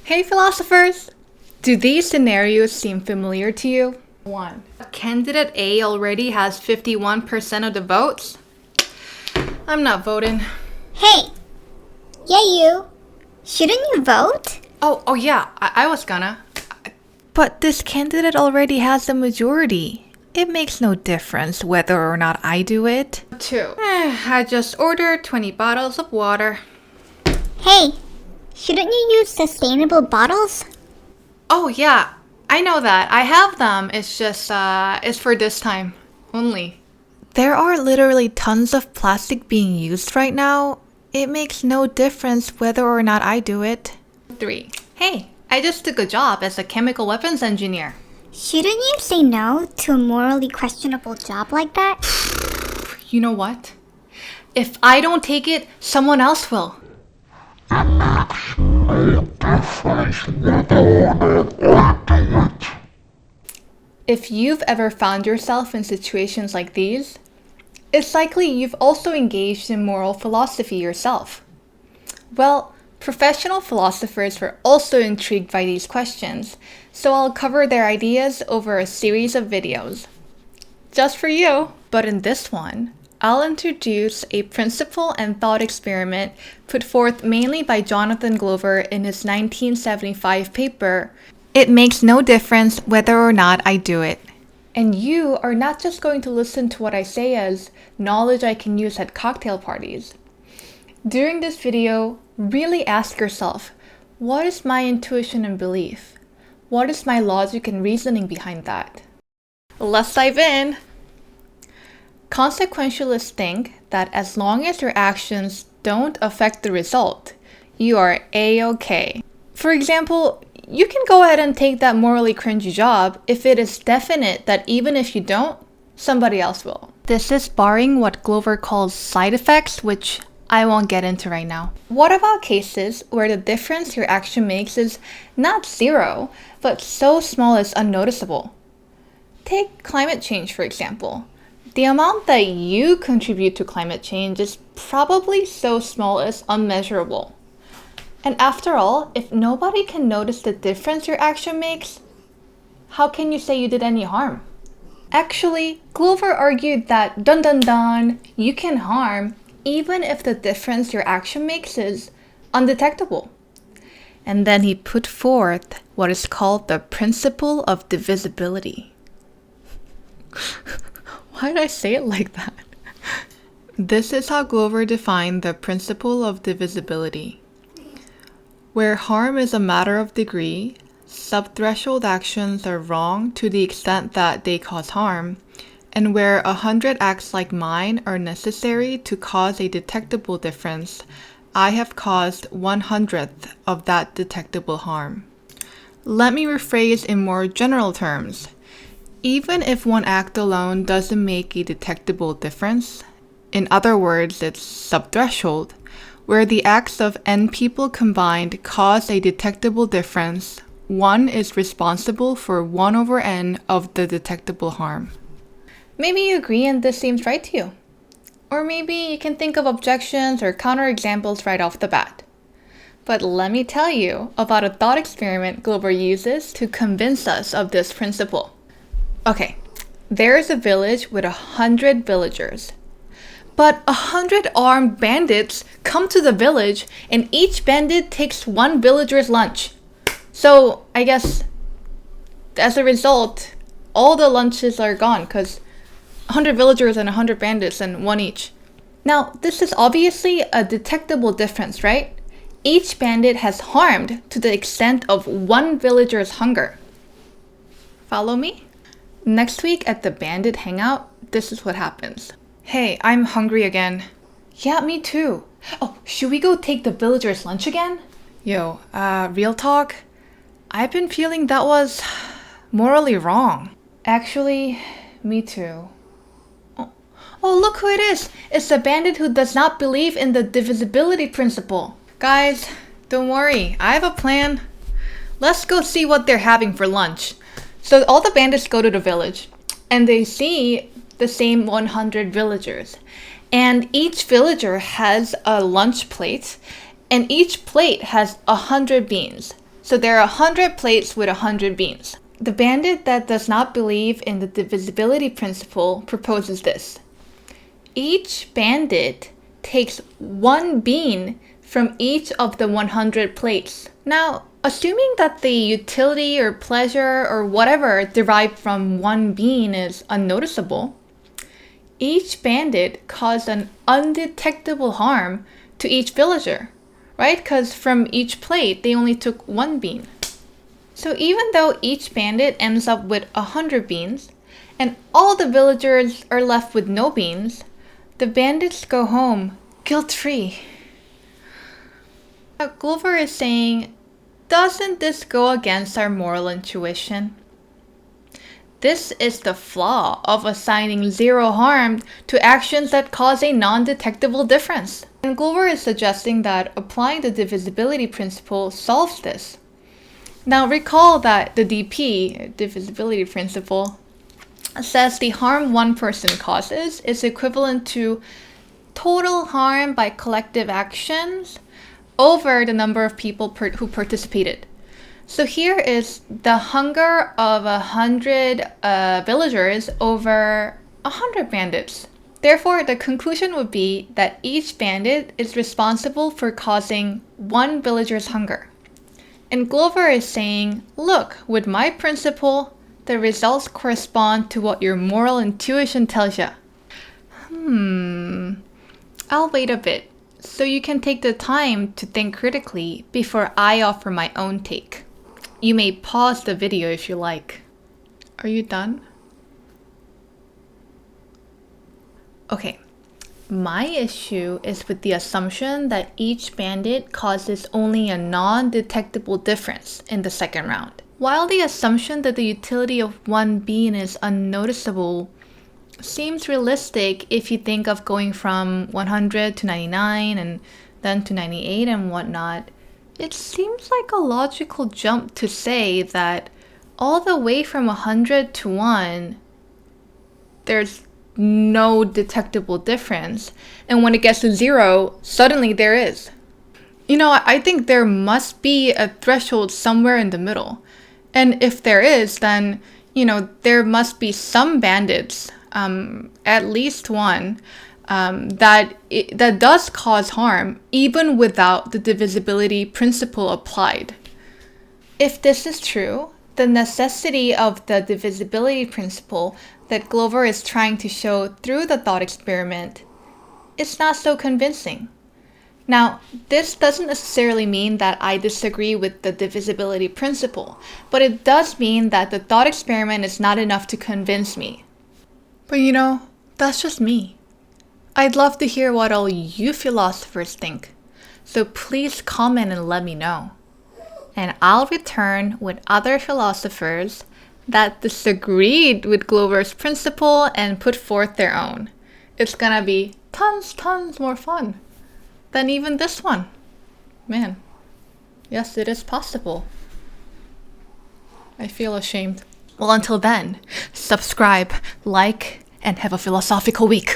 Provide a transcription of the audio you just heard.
Hey philosophers! Do these scenarios seem familiar to you? 1. Candidate A already has 51% of the votes. I'm not voting. Hey! Yeah, you. Shouldn't you vote? Oh yeah, I was gonna. But this candidate already has the majority. It makes no difference whether or not I do it. 2. I just ordered 20 bottles of water. Hey! Shouldn't you use sustainable bottles? Oh yeah, I know that. I have them. It's just, it's for this time only. There are literally tons of plastic being used right now. It makes no difference whether or not I do it. 3. Hey, I just took a job as a chemical weapons engineer. Shouldn't you say no to a morally questionable job like that? You know what? If I don't take it, someone else will. If you've ever found yourself in situations like these, it's likely you've also engaged in moral philosophy yourself. Well, professional philosophers were also intrigued by these questions, so I'll cover their ideas over a series of videos. Just for you! But in this one, I'll introduce a principle and thought experiment put forth mainly by Jonathan Glover in his 1975 paper, "It Makes No Difference Whether or Not I Do It." And you are not just going to listen to what I say as knowledge I can use at cocktail parties. During this video, really ask yourself, what is my intuition and belief? What is my logic and reasoning behind that? Let's dive in! Consequentialists think that as long as your actions don't affect the result, you are A-okay. For example, you can go ahead and take that morally cringy job if it is definite that even if you don't, somebody else will. This is barring what Glover calls side effects, which I won't get into right now. What about cases where the difference your action makes is not zero, but so small it's unnoticeable? Take climate change, for example. The amount that you contribute to climate change is probably so small it's unmeasurable. And after all, if nobody can notice the difference your action makes, how can you say you did any harm? Actually, Glover argued that dun dun dun, you can harm even if the difference your action makes is undetectable. And then he put forth what is called the principle of divisibility. Why did I say it like that? This is how Glover defined the principle of divisibility. Where harm is a matter of degree, subthreshold actions are wrong to the extent that they cause harm, and where 100 acts like mine are necessary to cause a detectable difference, I have caused 1/100th of that detectable harm. Let me rephrase in more general terms. Even if one act alone doesn't make a detectable difference, in other words, it's subthreshold, where the acts of n people combined cause a detectable difference, one is responsible for 1/n of the detectable harm. Maybe you agree and this seems right to you. Or maybe you can think of objections or counterexamples right off the bat. But let me tell you about a thought experiment Glover uses to convince us of this principle. Okay, there is a village with 100 villagers. But 100 armed bandits come to the village and each bandit takes one villager's lunch. So I guess as a result, all the lunches are gone because 100 villagers and 100 bandits and one each. Now, this is obviously a detectable difference, right? Each bandit has harmed to the extent of one villager's hunger. Follow me? Next week at the bandit hangout, this is what happens. Hey, I'm hungry again. Yeah, me too. Oh, should we go take the villager's lunch again? Yo, real talk? I've been feeling that was morally wrong. Actually, me too. Oh, look who it is! It's the bandit who does not believe in the divisibility principle. Guys, don't worry, I have a plan. Let's go see what they're having for lunch. So all the bandits go to the village, and they see the same 100 villagers. And each villager has a lunch plate, and each plate has 100 beans. So there are 100 plates with 100 beans. The bandit that does not believe in the divisibility principle proposes this. Each bandit takes 1 bean from each of the 100 plates. Now, assuming that the utility or pleasure or whatever derived from 1 bean is unnoticeable, each bandit caused an undetectable harm to each villager, right? Because from each plate, they only took 1 bean. So even though each bandit ends up with 100 beans, and all the villagers are left with no beans, the bandits go home guilt-free. Now, Glover is saying, doesn't this go against our moral intuition? This is the flaw of assigning 0 harm to actions that cause a non-detectable difference. And Glover is suggesting that applying the divisibility principle solves this. Now recall that the DP, divisibility principle, says the harm one person causes is equivalent to total harm by collective actions over the number of people who participated. So here is the hunger of 100 villagers over 100 bandits. Therefore, the conclusion would be that each bandit is responsible for causing 1 villager's hunger. And Glover is saying, look, with my principle, the results correspond to what your moral intuition tells you. I'll wait a bit, so you can take the time to think critically before I offer my own take. You may pause the video if you like. Are you done? Okay. My issue is with the assumption that each bandit causes only a non-detectable difference in the second round. While the assumption that the utility of 1 bean is unnoticeable seems realistic if you think of going from 100 to 99 and then to 98 and whatnot, it seems like a logical jump to say that all the way from 100 to 1, there's no detectable difference, and when it gets to 0, suddenly there is. I think there must be a threshold somewhere in the middle, and if there is, then there must be some bandits, at least one, that does cause harm even without the divisibility principle applied. If this is true, the necessity of the divisibility principle that Glover is trying to show through the thought experiment is not so convincing. Now, this doesn't necessarily mean that I disagree with the divisibility principle, but it does mean that the thought experiment is not enough to convince me. But that's just me. I'd love to hear what all you philosophers think, so please comment and let me know. And I'll return with other philosophers that disagreed with Glover's principle and put forth their own. It's gonna be tons more fun than even this one. Man, yes, it is possible. I feel ashamed. Well, until then, subscribe, like, and have a philosophical week.